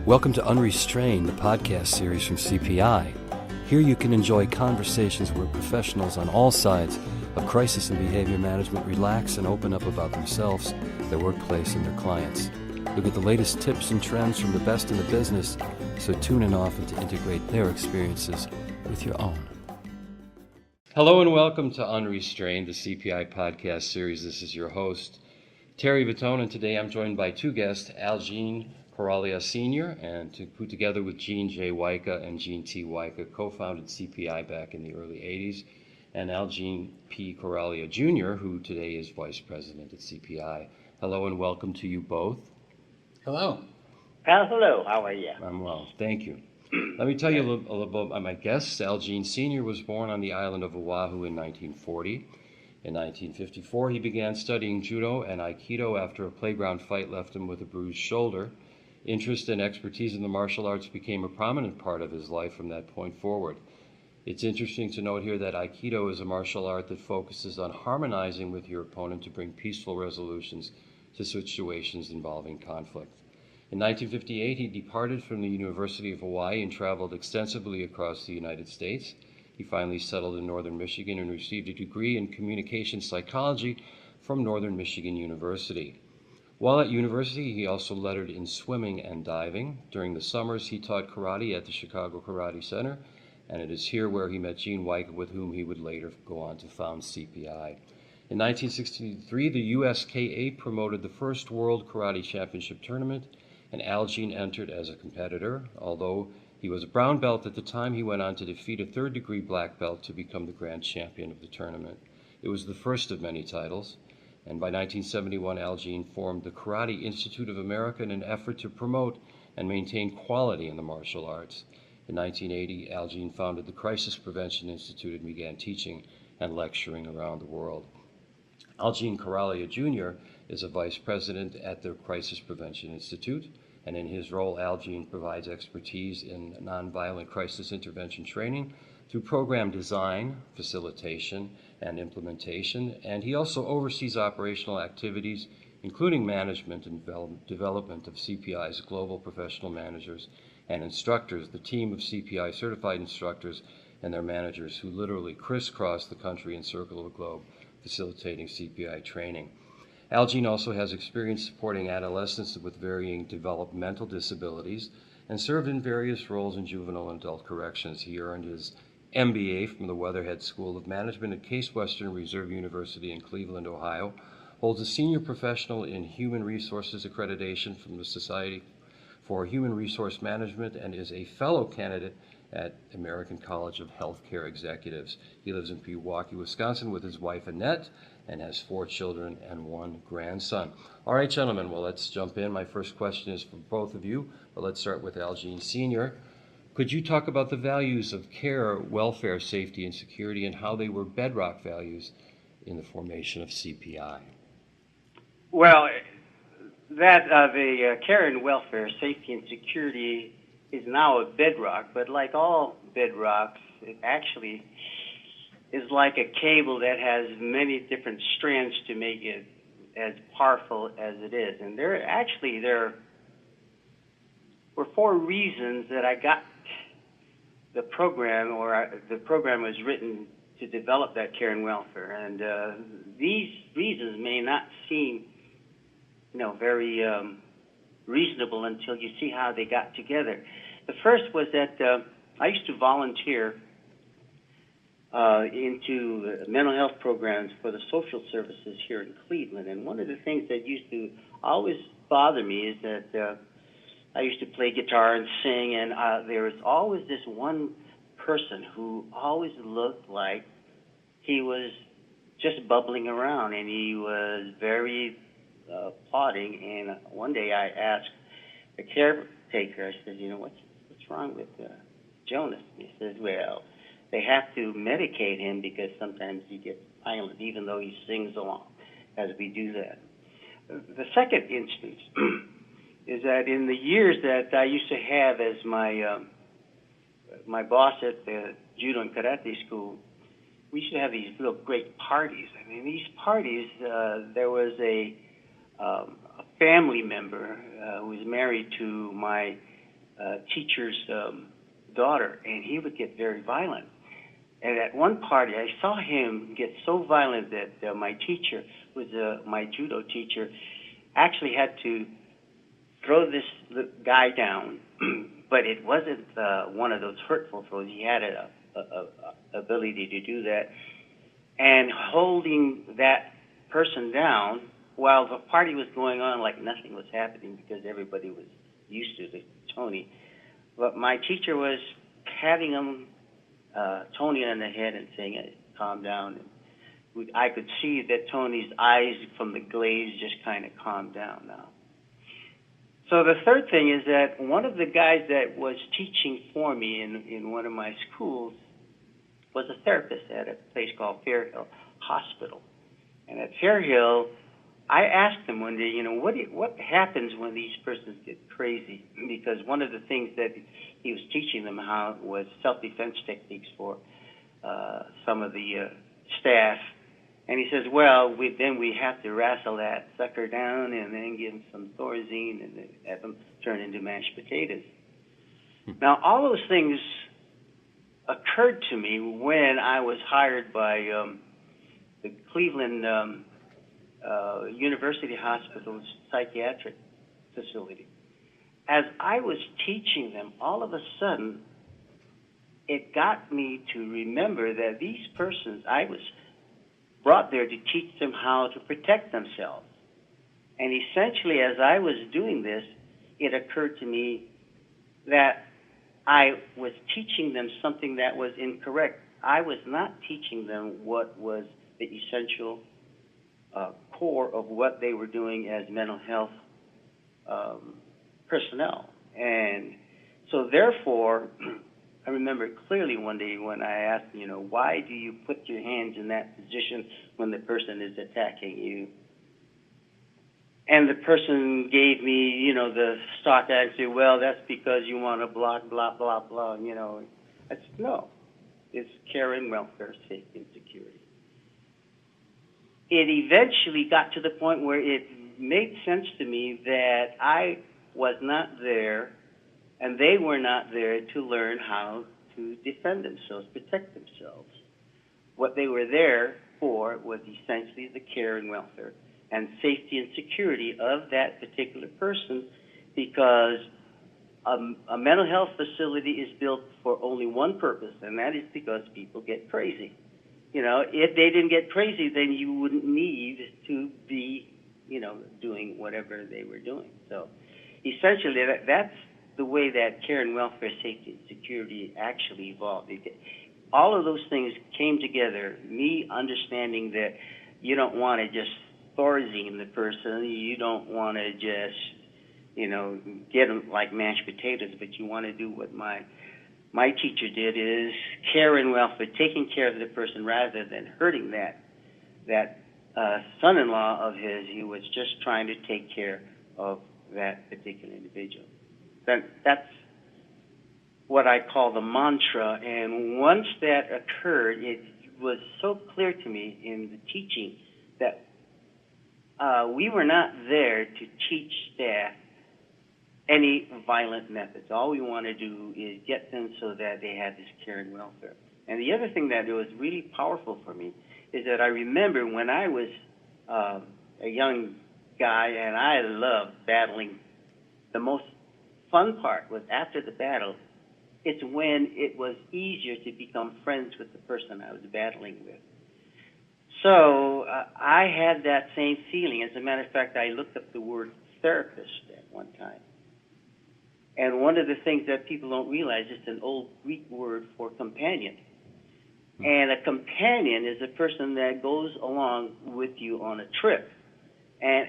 Welcome to Unrestrained, the podcast series from CPI. Here you can enjoy conversations where professionals on all sides of crisis and behavior management relax and open up about themselves, their workplace, and their clients. You'll get the latest tips and trends from the best in the business, so tune in often to integrate their experiences with your own. Hello and welcome to Unrestrained, the CPI podcast series. This is your host, Terry Vittone, and today I'm joined by two guests, AlGene Caraulia Sr. and who together with Gene J. Wyka and Gene T. Wyka co-founded CPI back in the early 80s, and AlGene P. Caraulia Jr., who today is Vice President at CPI. Hello and welcome to you both. Hello. Hello, how are you? I'm well, thank you. Let me tell you a little about my guests. AlGene Sr. was born on the island of Oahu in 1940. In 1954, he began studying judo and aikido after a playground fight left him with a bruised shoulder. Interest and expertise in the martial arts became a prominent part of his life from that point forward. It's interesting to note here that aikido is a martial art that focuses on harmonizing with your opponent to bring peaceful resolutions to situations involving conflict. In 1958, he departed from the University of Hawaii and traveled extensively across the United States. He finally settled in northern Michigan and received a degree in communication psychology from Northern Michigan University. While at university, he also lettered in swimming and diving. During the summers, he taught karate at the Chicago Karate Center, and it is here where he met Gene Wyka, with whom he would later go on to found CPI. In 1963, the USKA promoted the first World Karate Championship tournament, and AlGene entered as a competitor. Although he was a brown belt at the time, he went on to defeat a third-degree black belt to become the grand champion of the tournament. It was the first of many titles, and by 1971, AlGene formed the Karate Institute of America in an effort to promote and maintain quality in the martial arts. In 1980, AlGene founded the Crisis Prevention Institute and began teaching and lecturing around the world. AlGene Caraulia Jr. is a vice president at the Crisis Prevention Institute, and in his role, AlGene provides expertise in nonviolent crisis intervention training through program design, facilitation, and implementation, and he also oversees operational activities, including management and development of CPI's global professional managers and instructors, the team of CPI certified instructors and their managers who literally crisscross the country and circle the globe, facilitating CPI training. AlGene also has experience supporting adolescents with varying developmental disabilities and served in various roles in juvenile and adult corrections. He earned his MBA from the Weatherhead School of Management at Case Western Reserve University in Cleveland, Ohio, holds a senior professional in human resources accreditation from the Society for Human Resource Management, and is a fellow candidate at American College of Healthcare Executives. He lives in Pewaukee, Wisconsin with his wife Annette and has 4 children and 1 grandson. All right, gentlemen, well, let's jump in. My first question is for both of you, but let's start with AlGene Sr. Could you talk about the values of care, welfare, safety, and security, and how they were bedrock values in the formation of CPI? Well, that the care and welfare, safety and security is now a bedrock, but like all bedrocks, it actually is like a cable that has many different strands to make it as powerful as it is. And there were 4 reasons that I got the program, the program was written to develop that care and welfare. And these reasons may not seem, very reasonable until you see how they got together. The first was that I used to volunteer into mental health programs for the social services here in Cleveland. And one of the things that used to always bother me is that I used to play guitar and sing, and there was always this one person who always looked like he was just bubbling around, and he was very plodding. And one day I asked the caretaker, I said, what's wrong with Jonas? He says, well, they have to medicate him because sometimes he gets violent, even though he sings along as we do that. The second instance is that in the years that I used to have as my boss at the judo and karate school, we used to have these real great parties. I mean, these parties, there was a family member who was married to my teacher's daughter, and he would get very violent. And at one party, I saw him get so violent that my teacher, was my judo teacher, actually had to throw this guy down, but it wasn't one of those hurtful throws. He had a ability to do that. And holding that person down while the party was going on like nothing was happening because everybody was used to Tony. But my teacher was patting him, Tony on the head and saying, calm down. And I could see that Tony's eyes from the glaze just kind of calmed down now. So the third thing is that one of the guys that was teaching for me in one of my schools was a therapist at a place called Fairhill Hospital. And at Fairhill, I asked him one day, what happens when these persons get crazy? Because one of the things that he was teaching them how was self-defense techniques for some of the staff. And he says, well, then we have to wrestle that sucker down and then give him some Thorazine and then have him turn into mashed potatoes. Now, all those things occurred to me when I was hired by the Cleveland University Hospital's psychiatric facility. As I was teaching them, all of a sudden, it got me to remember that these persons, I was brought there to teach them how to protect themselves. And essentially, as I was doing this, it occurred to me that I was teaching them something that was incorrect. I was not teaching them what was the essential core of what they were doing as mental health personnel. And so therefore, I remember clearly one day when I asked, why do you put your hands in that position when the person is attacking you? And the person gave me, the stock answer, well, that's because you want to block, blah, blah, blah, I said, no, it's care and welfare, safety, and security. It eventually got to the point where it made sense to me that I was not there and they were not there to learn how to defend themselves, protect themselves. What they were there for was essentially the care and welfare and safety and security of that particular person, because a mental health facility is built for only one purpose, and that is because people get crazy. If they didn't get crazy, then you wouldn't need to be, doing whatever they were doing. So essentially, that's the way that care and welfare, safety, and security actually evolved. All of those things came together, me understanding that you don't want to just Thorazine the person, you don't want to just, get them like mashed potatoes, but you want to do what my teacher did, is care and welfare, taking care of the person rather than hurting that son-in-law of his. He was just trying to take care of that particular individual. That's what I call the mantra. And once that occurred, it was so clear to me in the teaching that we were not there to teach staff any violent methods. All we want to do is get them so that they have this care and welfare. And the other thing that was really powerful for me is that I remember when I was a young guy and I loved battling, the most fun part was after the battle. It's when it was easier to become friends with the person I was battling with. So I had that same feeling. As a matter of fact, I looked up the word therapist at one time. And one of the things that people don't realize is an old Greek word for companion. And a companion is a person that goes along with you on a trip. And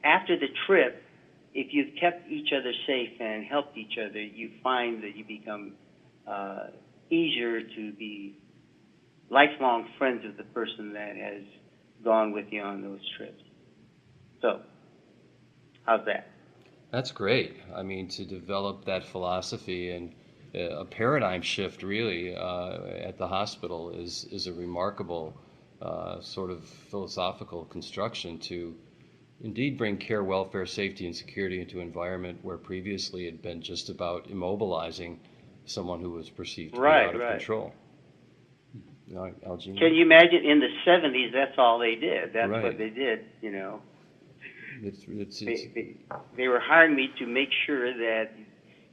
after the trip, if you've kept each other safe and helped each other, you find that you become easier to be lifelong friends with the person that has gone with you on those trips. So, how's that? That's great. I mean, to develop that philosophy and a paradigm shift, really, at the hospital is a remarkable sort of philosophical construction to indeed bring care, welfare, safety, and security into an environment where previously it had been just about immobilizing someone who was perceived to be out of control. AlGene? Can you imagine in the 70s, that's all they did. That's right. what they did, you know. They were hiring me to make sure that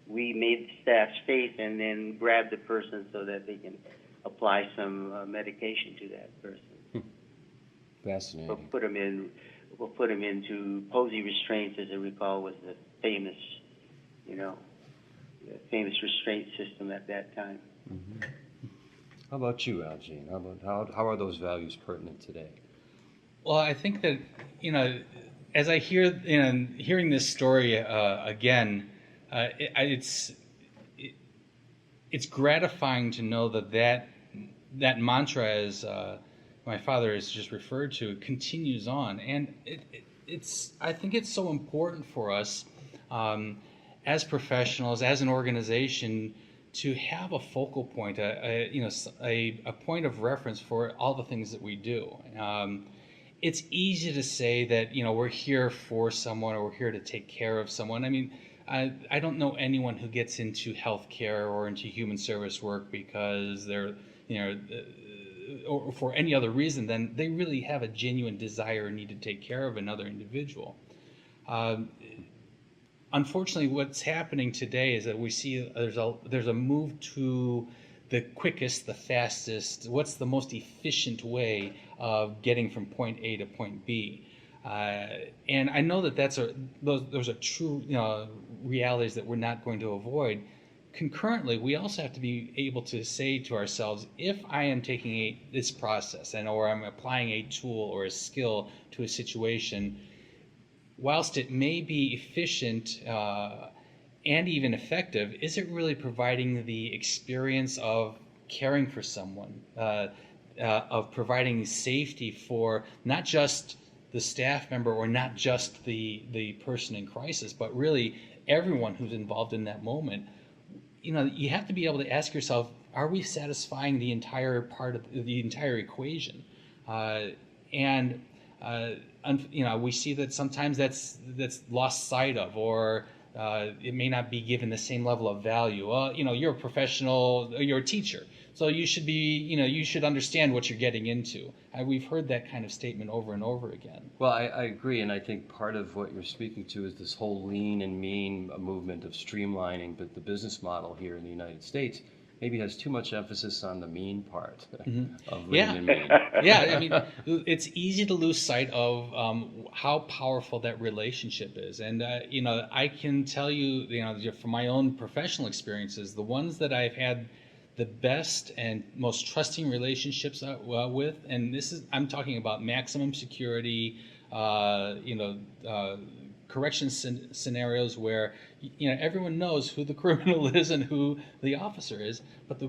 we made the staff safe and then grab the person so that they can apply some medication to that person. Fascinating. We'll put them into posy restraints, as I recall, was the famous, famous restraint system at that time. Mm-hmm. How about you, AlGene? How are those values pertinent today? Well, I think that, as I hearing this story again, it's gratifying to know that mantra, as my father has just referred to, continues on, and I think it's so important for us as professionals, as an organization, to have a focal point, a point of reference for all the things that we do. It's easy to say that we're here for someone, or we're here to take care of someone. I mean, I don't know anyone who gets into healthcare or into human service work because they're or for any other reason than they really have a genuine desire or need to take care of another individual. Unfortunately, what's happening today is that we see there's a move to the quickest, the fastest, what's the most efficient way of getting from point A to point B. And I know that those are true realities that we're not going to avoid. Concurrently, we also have to be able to say to ourselves, if I am taking this process or I'm applying a tool or a skill to a situation, whilst it may be efficient and even effective, is it really providing the experience of caring for someone, of providing safety for not just the staff member or not just the person in crisis, but really everyone who's involved in that moment? You have to be able to ask yourself, are we satisfying the entire part of the entire equation? We see that sometimes that's lost sight of, or it may not be given the same level of value. Well, you're a professional, you're a teacher, so you should understand what you're getting into. We've heard that kind of statement over and over again. Well, I agree, and I think part of what you're speaking to is this whole lean and mean movement of streamlining, but the business model here in the United States maybe has too much emphasis on the mean part of lean and mean. Yeah, I mean, it's easy to lose sight of how powerful that relationship is. And, I can tell you, from my own professional experiences, the ones that I've had the best and most trusting relationships with, and I'm talking about maximum security, correction scenarios where everyone knows who the criminal is and who the officer is, but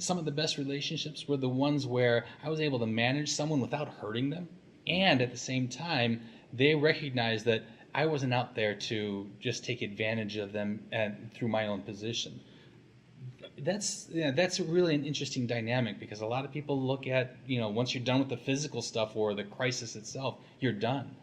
some of the best relationships were the ones where I was able to manage someone without hurting them, and at the same time they recognized that I wasn't out there to just take advantage of them through my own position. That's really an interesting dynamic, because a lot of people look at, once you're done with the physical stuff or the crisis itself, you're done.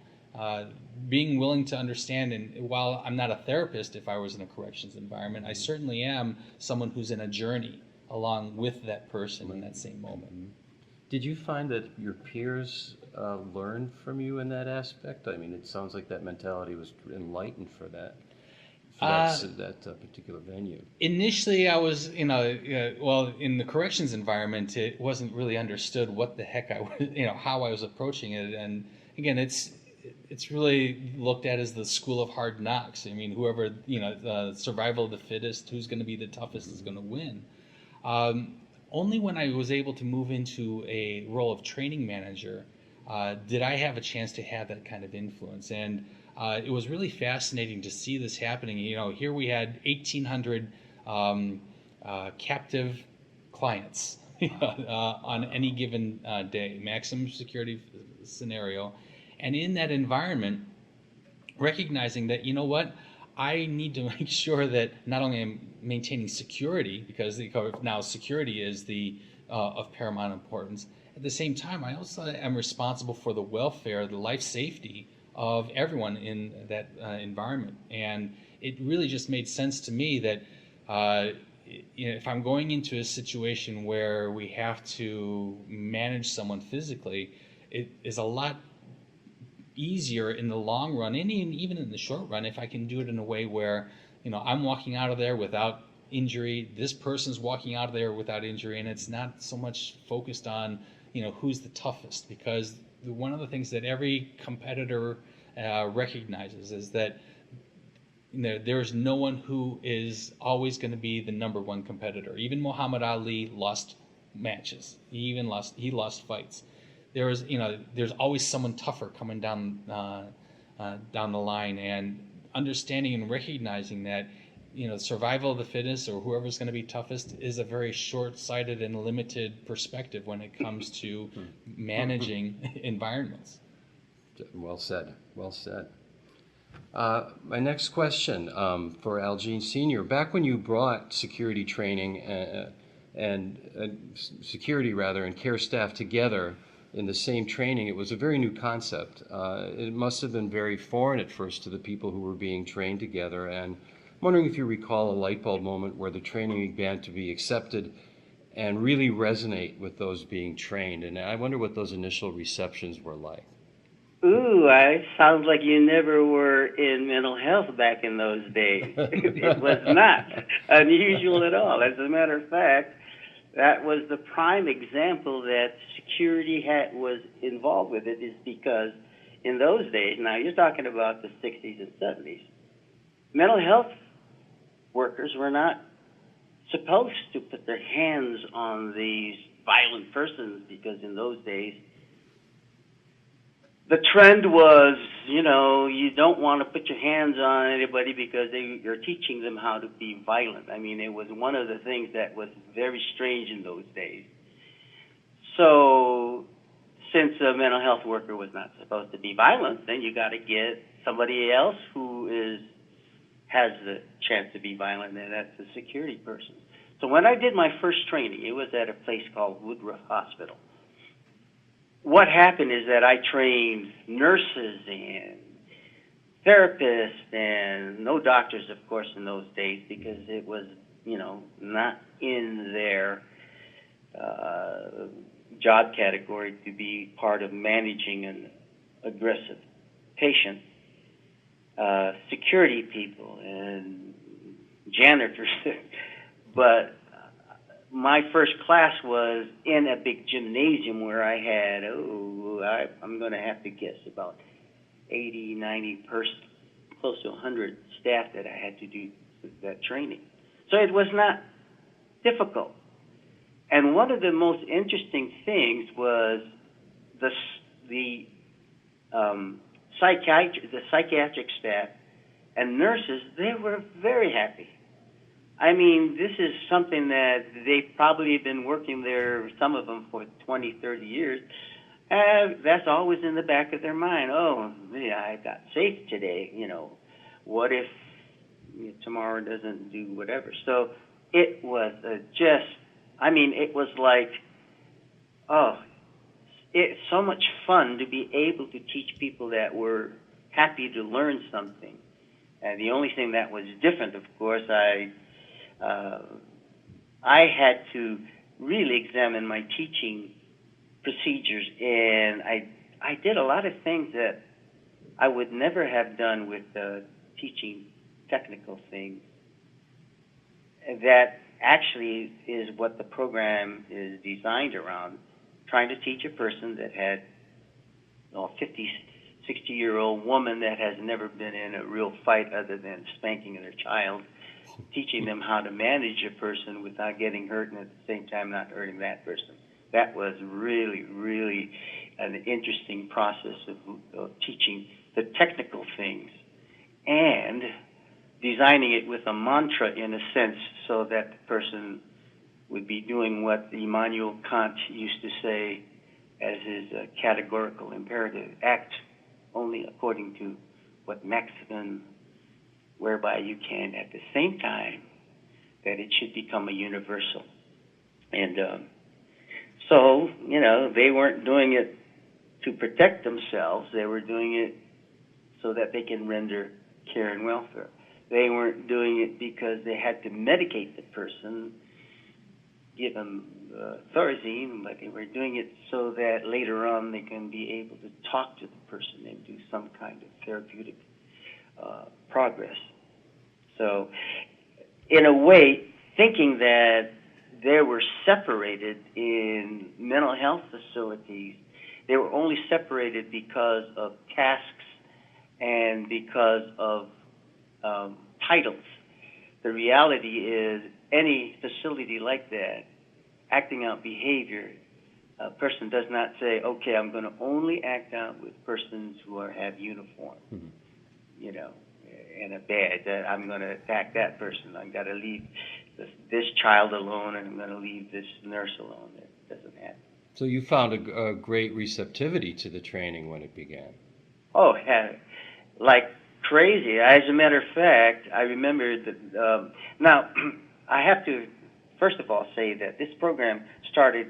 Being willing to understand, and while I'm not a therapist, if I was in a corrections environment, I certainly am someone who's in a journey along with that person in that same moment. Did you find that your peers learned from you in that aspect? I mean, it sounds like that mentality was enlightened for that particular venue. Initially, I was, in the corrections environment, it wasn't really understood what the heck how I was approaching it, and again, it's really looked at as the school of hard knocks. I mean, whoever, survival of the fittest, who's going to be the toughest is going to win. Only when I was able to move into a role of training manager did I have a chance to have that kind of influence. And it was really fascinating to see this happening. Here we had 1,800 captive clients on any given day, maximum security scenario. And in that environment, recognizing that, I need to make sure that not only I'm maintaining security, because now security is of paramount importance, at the same time, I also am responsible for the welfare, the life safety of everyone in that environment. And it really just made sense to me that if I'm going into a situation where we have to manage someone physically, it is a lot easier in the long run, and even in the short run, if I can do it in a way where, I'm walking out of there without injury, this person's walking out of there without injury, and it's not so much focused on, who's the toughest, because one of the things that every competitor recognizes is that there's no one who is always going to be the number one competitor. Even Muhammad Ali lost matches. He lost fights. There's always someone tougher coming down the line, and understanding and recognizing that, survival of the fittest, or whoever's going to be toughest, is a very short-sighted and limited perspective when it comes to managing environments. Well said. Well said. My next question for AlGene Sr. Back when you brought security training and care staff together in the same training, it was a very new concept. It must have been very foreign at first to the people who were being trained together. And I'm wondering if you recall a light bulb moment where the training began to be accepted and really resonate with those being trained. And I wonder what those initial receptions were like. Ooh, it sounds like you never were in mental health back in those days. It was not unusual at all. As a matter of fact, that was the prime example that security was involved with it, is because in those days, now you're talking about the 60s and 70s, mental health workers were not supposed to put their hands on these violent persons, because in those days, the trend was, you don't want to put your hands on anybody because you're teaching them how to be violent. I mean, it was one of the things that was very strange in those days. So, since a mental health worker was not supposed to be violent, then you got to get somebody else who has the chance to be violent, and that's the security person. So when I did my first training, it was at a place called Woodruff Hospital. What happened is that I trained nurses and therapists, and no doctors, of course, in those days, because it was, not in their job category to be part of managing an aggressive patient. Security people and janitors. But my first class was in a big gymnasium where I had, I'm going to have to guess, about 80, 90 close to 100 staff that I had to do that training. So it was not difficult. And one of the most interesting things was the psychiatric staff and nurses. They were very happy. I mean, this is something that they've probably been working there, some of them, for 20, 30 years. And that's always in the back of their mind. Oh, yeah, I got safe today. What if tomorrow doesn't do whatever? So it was it was like, it's so much fun to be able to teach people that were happy to learn something. And the only thing that was different, of course, I had to really examine my teaching procedures, and I did a lot of things that I would never have done with teaching technical things. That actually is what the program is designed around, trying to teach a person that had a 50, 60-year-old woman that has never been in a real fight other than spanking their child, teaching them how to manage a person without getting hurt and at the same time not hurting that person. That was really, really an interesting process of teaching the technical things and designing it with a mantra, in a sense, so that the person would be doing what Immanuel Kant used to say as his categorical imperative: act only according to what maximum, whereby you can, at the same time, that it should become a universal. And so, they weren't doing it to protect themselves. They were doing it so that they can render care and welfare. They weren't doing it because they had to medicate the person, give them Thorazine, but they were doing it so that later on they can be able to talk to the person and do some kind of therapeutic progress. So, in a way, thinking that they were separated in mental health facilities, they were only separated because of tasks and because of titles. The reality is, any facility like that, acting out behavior, a person does not say, okay, I'm going to only act out with persons who have uniform, you know, and a badge. I'm going to attack that person. I've got to leave this child alone, and I'm going to leave this nurse alone. That doesn't happen. So you found a great receptivity to the training when it began. Oh, like crazy. As a matter of fact, I remember that. Now, I have to, first of all, say that this program started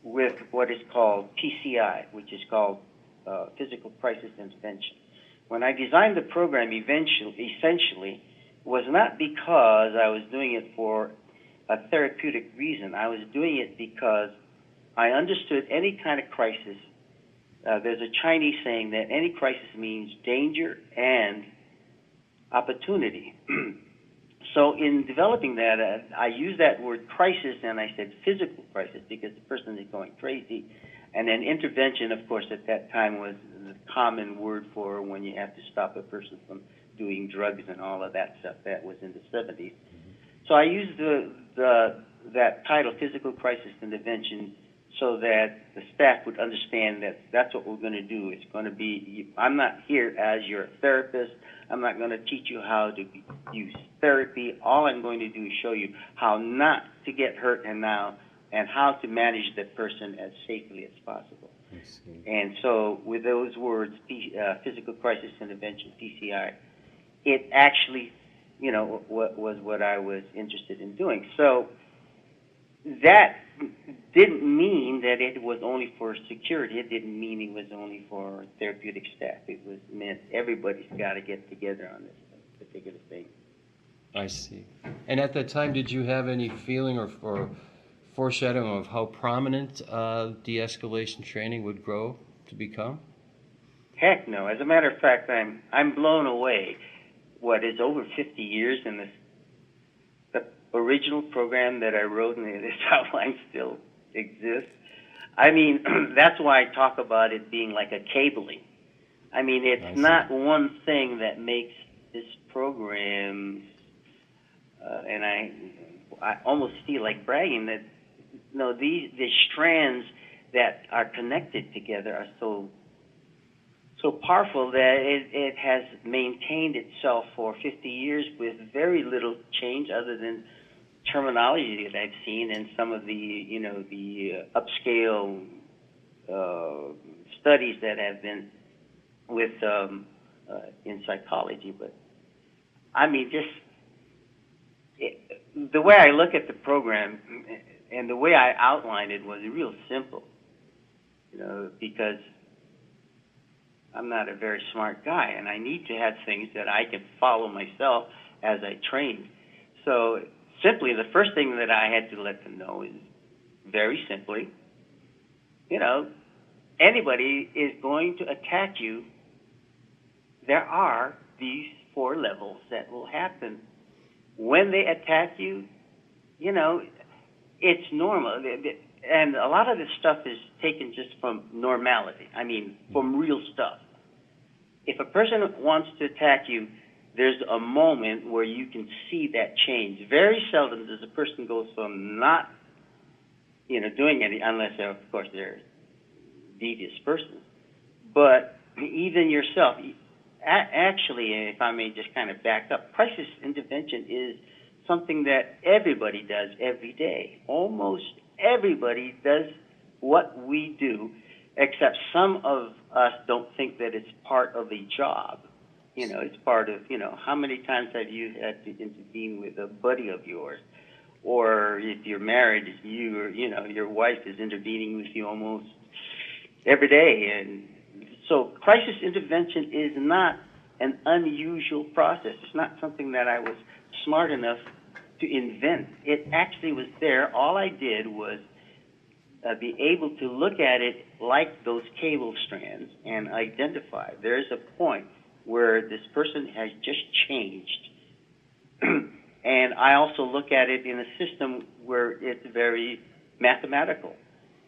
with what is called PCI, which is called Physical Crisis Intervention. When I designed the program, essentially, was not because I was doing it for a therapeutic reason. I was doing it because I understood any kind of crisis. There's a Chinese saying that any crisis means danger and opportunity. So in developing that, I used that word crisis, and I said physical crisis because the person is going crazy. And then intervention, of course, at that time was the common word for when you have to stop a person from doing drugs and all of that stuff. That was in the 70s. So I used that title, physical crisis intervention, so that the staff would understand that that's what we're going to do. It's going to be, I'm not here as your therapist. I'm not going to teach you how to use therapy. All I'm going to do is show you how not to get hurt and how to manage that person as safely as possible. And so with those words, physical crisis intervention, PCI, it actually, was what I was interested in doing. So that didn't mean that it was only for security. It didn't mean it was only for therapeutic staff. It meant everybody's got to get together on this particular thing. I see. And at that time, did you have any feeling or foreshadowing of how prominent de-escalation training would grow to become? Heck no. As a matter of fact, I'm blown away. What is over 50 years in this? The original program that I wrote and this outline still exists. I mean, that's why I talk about it being like a cabling. I mean, it's not one thing that makes this program, and I almost feel like bragging that, these strands that are connected together are so powerful that it has maintained itself for 50 years with very little change other than terminology that I've seen and some of the upscale studies that have been with in psychology. But I mean, the way I look at the program and the way I outlined it was real simple, because I'm not a very smart guy, and I need to have things that I can follow myself as I train. So simply, the first thing that I had to let them know is very simply, anybody is going to attack you. There are these 4 levels that will happen. When they attack you, it's normal. And a lot of this stuff is taken just from normality. I mean, from real stuff. If a person wants to attack you, there's a moment where you can see that change. Very seldom does a person go from not, doing anything, unless, of course, they're a devious person. But even yourself, actually, if I may just kind of back up, crisis intervention is something that everybody does every day. Almost everybody does what we do, except some of us don't think that it's part of a job. It's part of, how many times have you had to intervene with a buddy of yours? Or if you're married, your wife is intervening with you almost every day. And So crisis intervention is not an unusual process. It's not something that I was smart enough to invent. It actually was there. All I did was be able to look at it like those cable strands and identify there's a point where this person has just changed. And I also look at it in a system where it's very mathematical.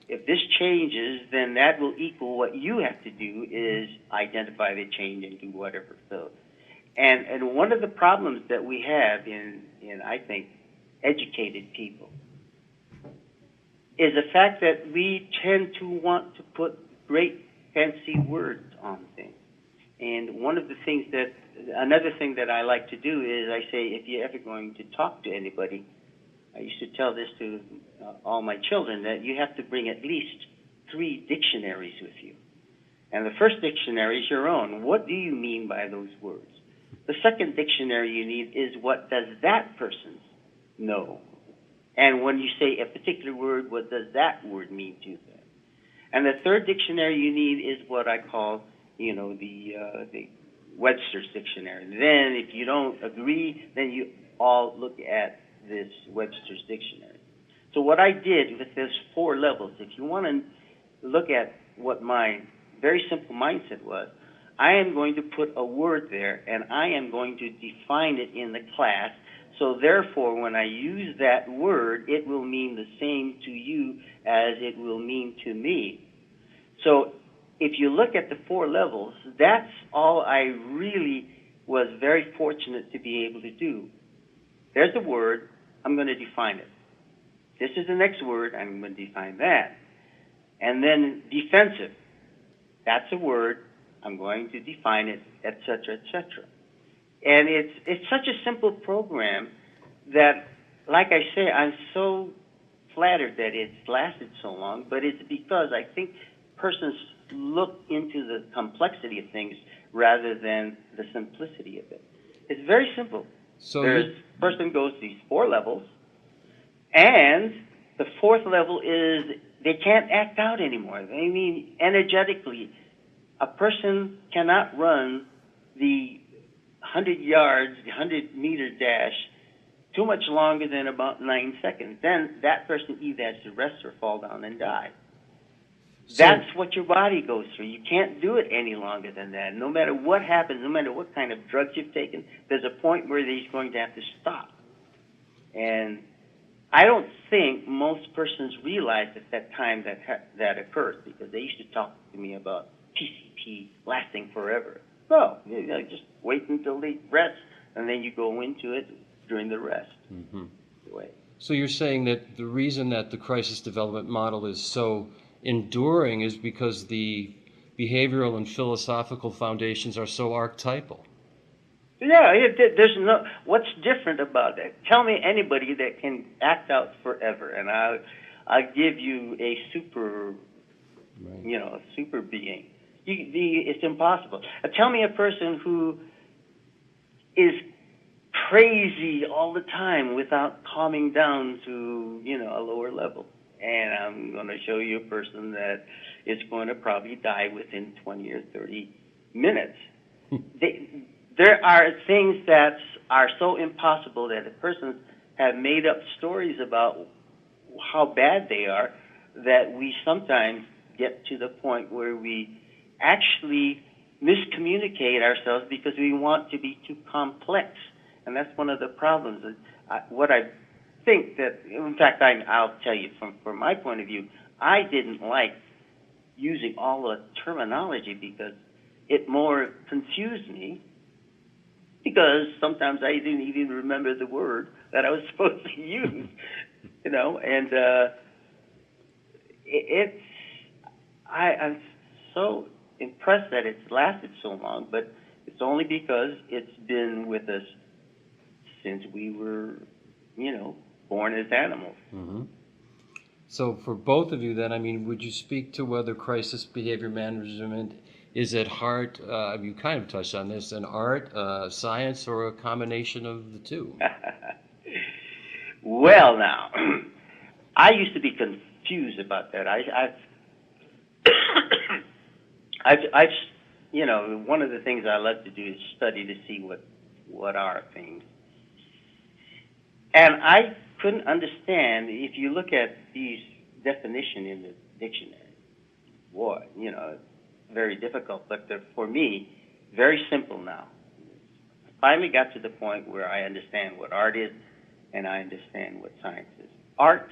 If this changes, then that will equal what you have to do is identify the change and do whatever. So, and one of the problems that we have in I think, educated people is the fact that we tend to want to put great fancy words on things. And another thing that I like to do is I say, if you're ever going to talk to anybody, I used to tell this to all my children, that you have to bring at least 3 dictionaries with you. And the first dictionary is your own. What do you mean by those words? The second dictionary you need is, what does that person know? And when you say a particular word, what does that word mean to them? And the third dictionary you need is what I call, the Webster's dictionary. Then if you don't agree, then you all look at this Webster's dictionary. So what I did with those 4 levels, if you want to look at what my very simple mindset was, I am going to put a word there, and I am going to define it in the class. So therefore, when I use that word, it will mean the same to you as it will mean to me. So if you look at the 4 levels, that's all I really was very fortunate to be able to do. There's the word, I'm going to define it. This is the next word, I'm going to define that. And then defensive, that's a word, I'm going to define it, etc., etc. And it's such a simple program that, like I say, I'm so flattered that it's lasted so long, but it's because I think persons look into the complexity of things rather than the simplicity of it. It's very simple. So person goes these 4 levels, and the 4th level is they can't act out anymore. I mean, energetically, a person cannot run the 100 yards, the 100-meter dash too much longer than about 9 seconds. Then that person either has to rest or fall down and die. That's what your body goes through. You can't do it any longer than that. No matter what happens, no matter what kind of drugs you've taken, there's a point where he's going to have to stop. And I don't think most persons realize at that time that occurs, because they used to talk to me about PCP lasting forever. No, just wait until they rest, and then you go into it during the rest. Mm-hmm. Anyway. So you're saying that the reason that the crisis development model is so enduring is because the behavioral and philosophical foundations are so archetypal. Yeah, there's no. What's different about that? Tell me anybody that can act out forever, and I'll give you a super, a super being. It's impossible. Tell me a person who is crazy all the time without calming down to, a lower level. And I'm going to show you a person that is going to probably die within 20 or 30 minutes. There are things that are so impossible that the persons have made up stories about how bad they are, that we sometimes get to the point where we actually miscommunicate ourselves because we want to be too complex. And that's one of the problems. What I think that, in fact, I'll tell you from my point of view, I didn't like using all the terminology because it more confused me, because sometimes I didn't even remember the word that I was supposed to use, and I'm so impressed that it's lasted so long, but it's only because it's been with us since we were, born as animals. Mm-hmm. So for both of you then, would you speak to whether crisis behavior management is at heart, you kind of touched on this, an art, science, or a combination of the two? Well, now, I used to be confused about that. I've one of the things I love to do is study to see what are things. And I couldn't understand, if you look at these definition in the dictionary, boy, very difficult. But for me, very simple now. I finally got to the point where I understand what art is and I understand what science is. Art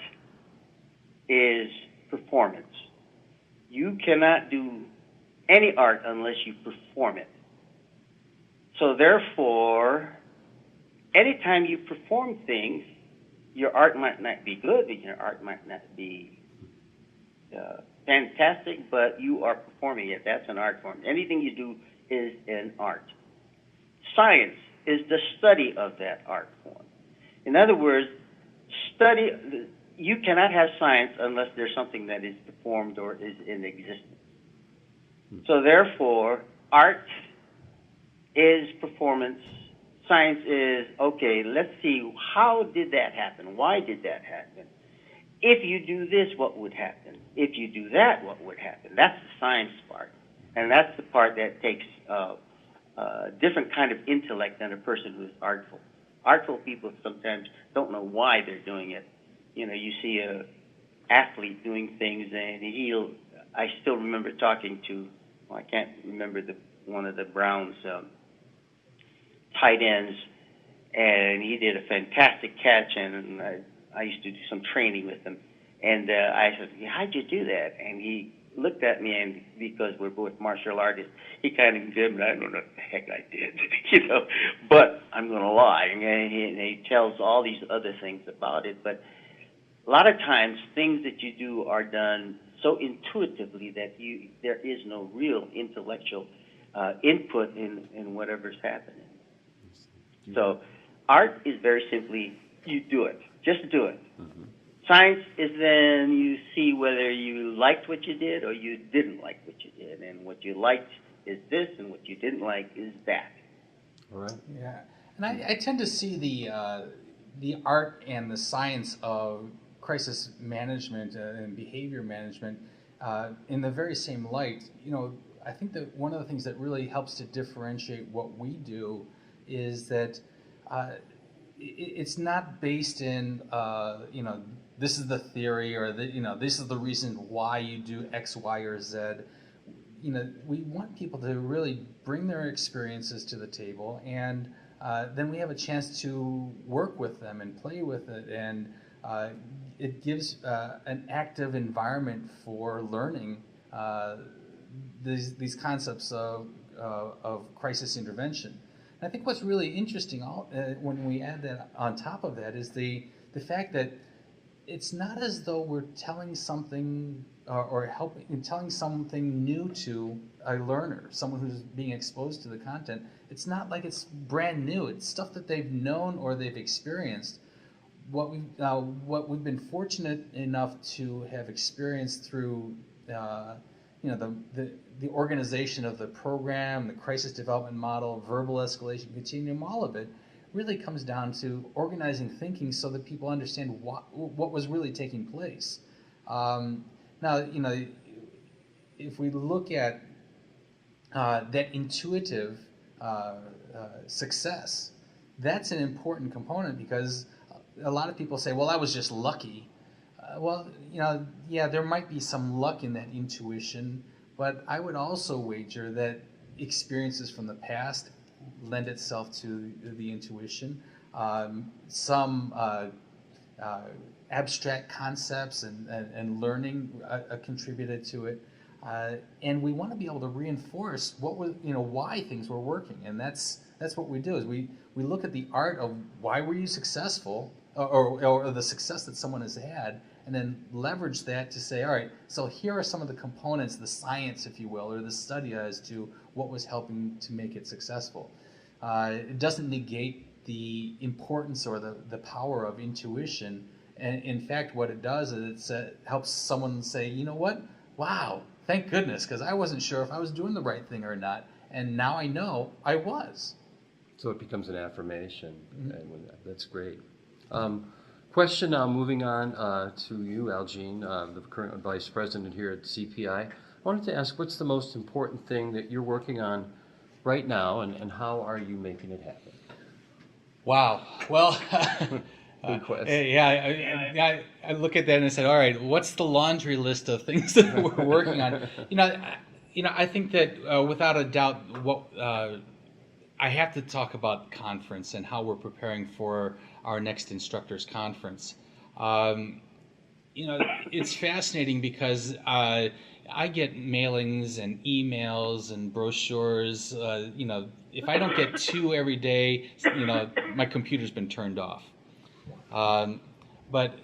is performance. You cannot do any art unless you perform it. So therefore, anytime you perform things, your art might not be good, your art might not be fantastic, but you are performing it. That's an art form. Anything you do is an art. Science is the study of that art form. In other words, you cannot have science unless there's something that is performed or is in existence. So therefore, art is performance. Science is, okay, let's see, how did that happen? Why did that happen? If you do this, what would happen? If you do that, what would happen? That's the science part. And that's the part that takes different kind of intellect than a person who's artful. Artful people sometimes don't know why they're doing it. You see a athlete doing things, and I still remember talking to, I can't remember one of the Browns tight ends, and he did a fantastic catch, and I used to do some training with him. And I said, how'd you do that? And he looked at me, and because we're both martial artists, he kind of did, I don't know what the heck I did, But I'm going to lie. And he tells all these other things about it. But a lot of times, things that you do are done so intuitively that there is no real intellectual input in whatever's happening. So art is very simply, you do it. Just do it. Mm-hmm. Science is then you see whether you liked what you did or you didn't like what you did. And what you liked is this, and what you didn't like is that. All right. Yeah. And I tend to see the art and the science of crisis management and behavior management in the very same light. I think that one of the things that really helps to differentiate what we do is that it's not based in this is the theory, or this is the reason why you do X, Y, or Z. We want people to really bring their experiences to the table, and then we have a chance to work with them and play with it, and it gives an active environment for learning these concepts of crisis intervention. And I think what's really interesting when we add that on top of that is the fact that it's not as though we're telling something or telling something new to a learner, someone who's being exposed to the content. It's not like it's brand new. It's stuff that they've known or they've experienced. What we've been fortunate enough to have experienced through the organization of the program, the crisis development model, verbal escalation continuum, all of it really comes down to organizing thinking so that people understand what was really taking place. Now, if we look at that intuitive success, that's an important component, because a lot of people say, well, I was just lucky. There might be some luck in that intuition, but I would also wager that experiences from the past lend itself to the intuition. Some abstract concepts and learning contributed to it, and we want to be able to reinforce why things were working, and that's what we do. Is we look at the art of why were you successful, or the success that someone has had, and then leverage that to say, all right, so here are some of the components, the science, if you will, or the study as to what was helping to make it successful. It doesn't negate the importance or the power of intuition. And in fact, what it does is it helps someone say, you know what? Wow, thank goodness, because I wasn't sure if I was doing the right thing or not. And now I know I was. So it becomes an affirmation. Mm-hmm. And that's great. Question now, moving on to you, AlGene, the current vice president here at CPI. wanted to ask, what's the most important thing that you're working on right now, and how are you making it happen? Wow. Well, Good question. yeah, I look at that and I said, all right, what's the laundry list of things that we're working on? I think that without a doubt, I have to talk about conference and how we're preparing for our next instructors conference. It's fascinating because I get mailings and emails and brochures. If I don't get 2 every day, my computer's been turned off. But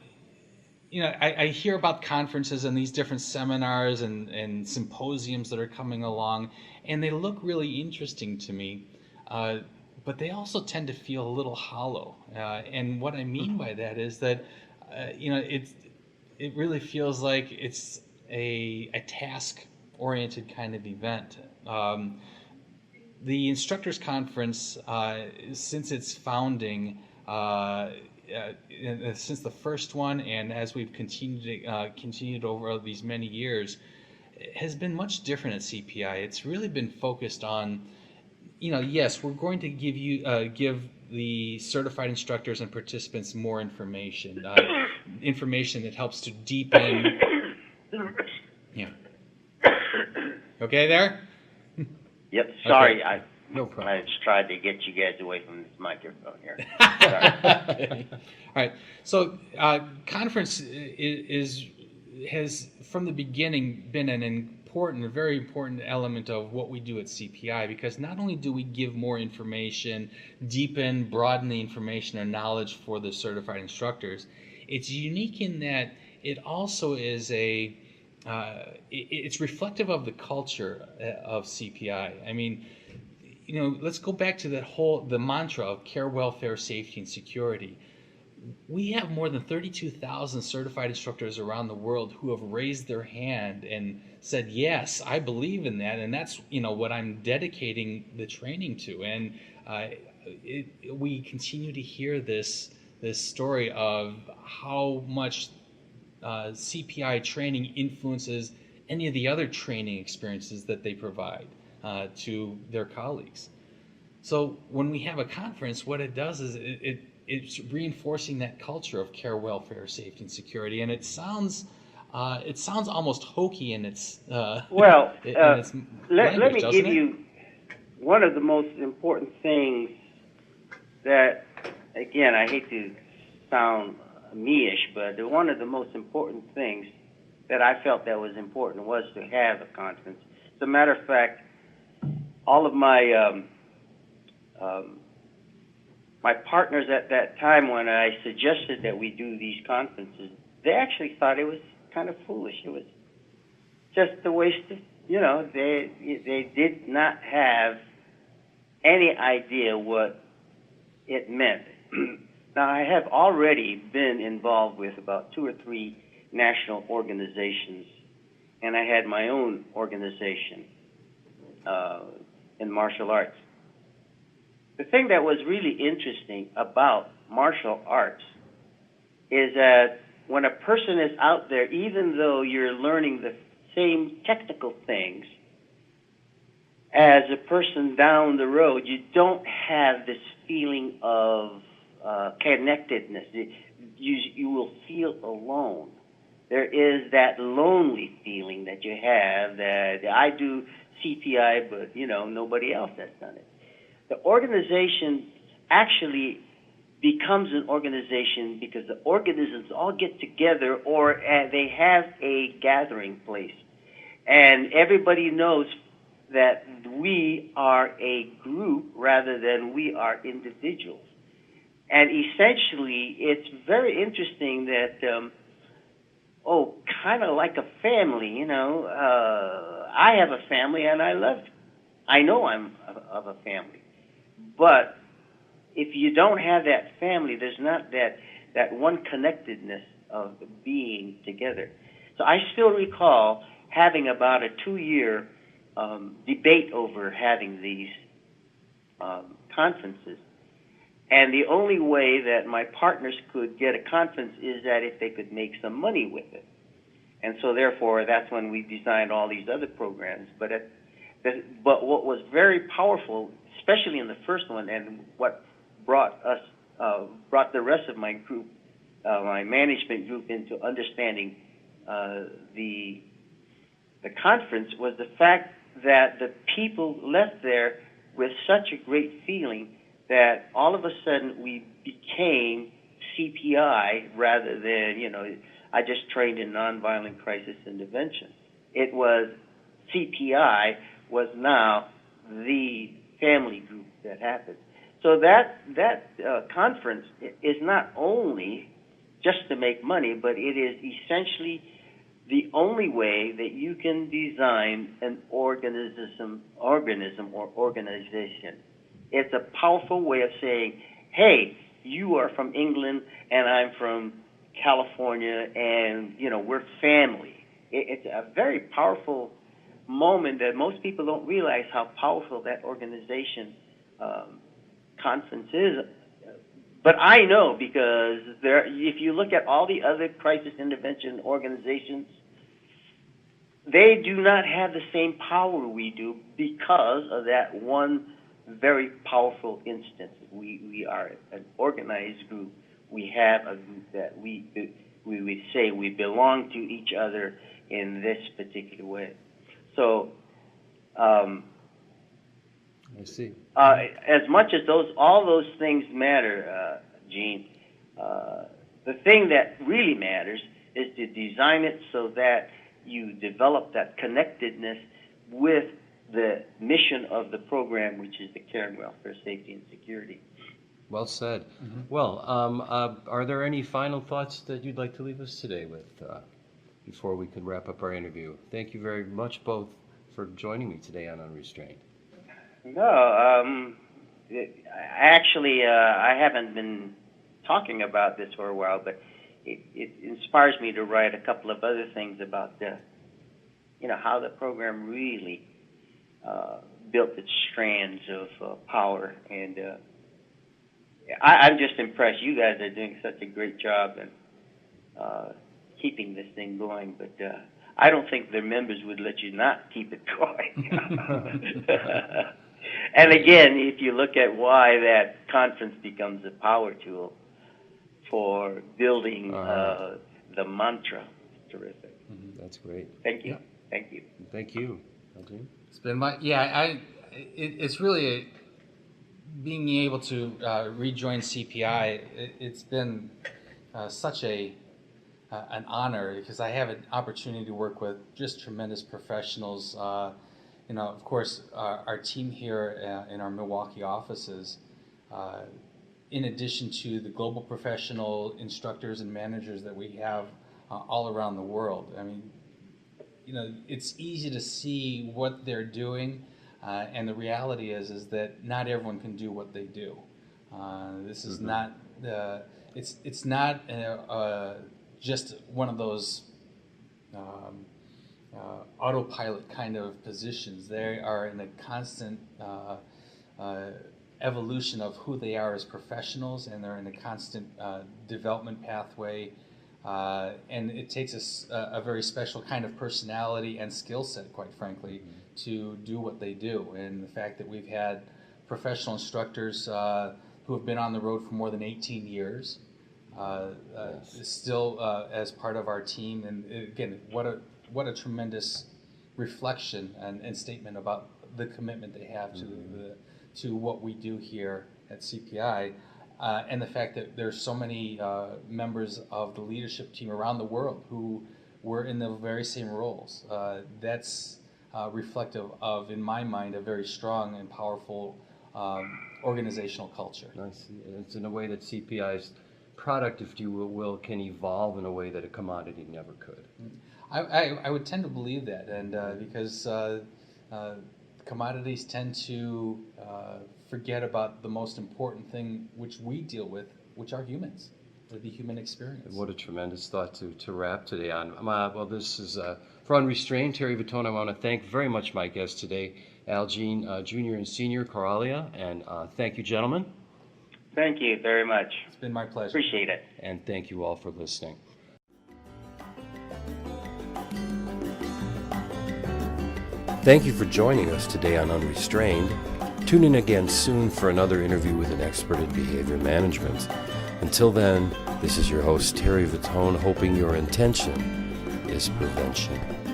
I hear about conferences and these different seminars and symposiums that are coming along, and they look really interesting to me. But they also tend to feel a little hollow. And what I mean by that is that, it really feels like it's a task-oriented kind of event. The Instructors Conference, since its founding, since the first one, and as we've continued over these many years, has been much different at CPI. It's really been focused on, yes, we're going to give the certified instructors and participants more information, information that helps to deepen. Yeah. Okay there? Yep. Sorry, Okay. No problem. I just tried to get you guys away from this microphone here. All right. So, conference has from the beginning been a very important element of what we do at CPI, because not only do we give more information, broaden the information or knowledge for the certified instructors, it's unique in that it also is it's reflective of the culture of CPI. I mean, let's go back to the mantra of care, welfare, safety, and security. We have more than 32,000 certified instructors around the world who have raised their hand and said, yes, I believe in that, and that's what I'm dedicating the training to. And we continue to hear this story of how much CPI training influences any of the other training experiences that they provide to their colleagues. So when we have a conference, what it does is it's reinforcing that culture of care, welfare, safety, and security, and it sounds almost hokey in its Let language, me doesn't give it? you one of the most important things that, again, I hate to sound me-ish, but one of the most important things that I felt that was important was to have a conference. As a matter of fact, all of my my partners at that time, when I suggested that we do these conferences, they actually thought it was kind of foolish. It was just a waste of, they did not have any idea what it meant. Now, I have already been involved with about 2 or 3 national organizations, and I had my own organization in martial arts. The thing that was really interesting about martial arts is that when a person is out there, even though you're learning the same technical things as a person down the road, you don't have this feeling of connectedness. You will feel alone. There is that lonely feeling that you have, that I do CPI, but nobody else has done it. The organization actually becomes an organization because the organisms all get together, or they have a gathering place, and everybody knows that we are a group rather than we are individuals. And essentially, it's very interesting that, kind of like a family, I have a family and I know I'm of a family. But if you don't have that family, there's not that one connectedness of being together. So I still recall having about a 2-year debate over having these conferences. And the only way that my partners could get a conference is that if they could make some money with it. And so therefore, that's when we designed all these other programs. But what was very powerful, especially in the first one, and what brought the rest of my group, my management group, into understanding the conference, was the fact that the people left there with such a great feeling that all of a sudden we became CPI rather than, I just trained in nonviolent crisis intervention. It was CPI was now the family group that happened. So that conference is not only just to make money, but it is essentially the only way that you can design an organism or organization. It's a powerful way of saying, hey, you are from England and I'm from California, and we're family. It's a very powerful moment that most people don't realize how powerful that organization conference is. But I know, because if you look at all the other crisis intervention organizations, they do not have the same power we do because of that one very powerful instance. We are an organized group. We have a group that we would say we belong to each other in this particular way. So, I see. As much as all those things matter, Gene, the thing that really matters is to design it so that you develop that connectedness with the mission of the program, which is the care and welfare, safety, and security. Well said. Mm-hmm. Well, are there any final thoughts that you'd like to leave us today with before we can wrap up our interview? Thank you very much both for joining me today on Unrestrained. No, actually, I haven't been talking about this for a while, but it inspires me to write a couple of other things about how the program really built its strands of power. And I'm just impressed. You guys are doing such a great job in keeping this thing going, but I don't think the members would let you not keep it going. And again, if you look at why that conference becomes a power tool for building the mantra, it's terrific. Mm-hmm. That's great. Thank you. Yeah. Thank you. Thank you, AlGene. It's been it's really being able to rejoin CPI. It's been such an honor, because I have an opportunity to work with just tremendous professionals. Of course, our team here in our Milwaukee offices, in addition to the global professional instructors and managers that we have all around the world. I mean, it's easy to see what they're doing, and the reality is that not everyone can do what they do. This is not it's not just one of those autopilot kind of positions. They are in a constant evolution of who they are as professionals, and they're in a constant development pathway. And it takes a very special kind of personality and skill set, quite frankly, to do what they do. And the fact that we've had professional instructors who have been on the road for more than 18 years, still as part of our team. And again, what a tremendous reflection and statement about the commitment they have to what we do here at CPI. And the fact that there's so many members of the leadership team around the world who were in the very same roles. That's reflective of, in my mind, a very strong and powerful organizational culture. Nice. It's in a way that CPI's product, if you will, can evolve in a way that a commodity never could. I would tend to believe that, and because commodities tend to forget about the most important thing which we deal with, which are humans, the human experience. What a tremendous thought to wrap today on. Well, this is for Unrestrained, Terry Vittone. I want to thank very much my guests today, AlGene Jr. and Sr. Caraulia, and thank you, gentlemen. Thank you very much. It's been my pleasure. Appreciate it. And thank you all for listening. Thank you for joining us today on Unrestrained. Tune in again soon for another interview with an expert in behavior management. Until then, this is your host, Terry Vittone, hoping your intention is prevention.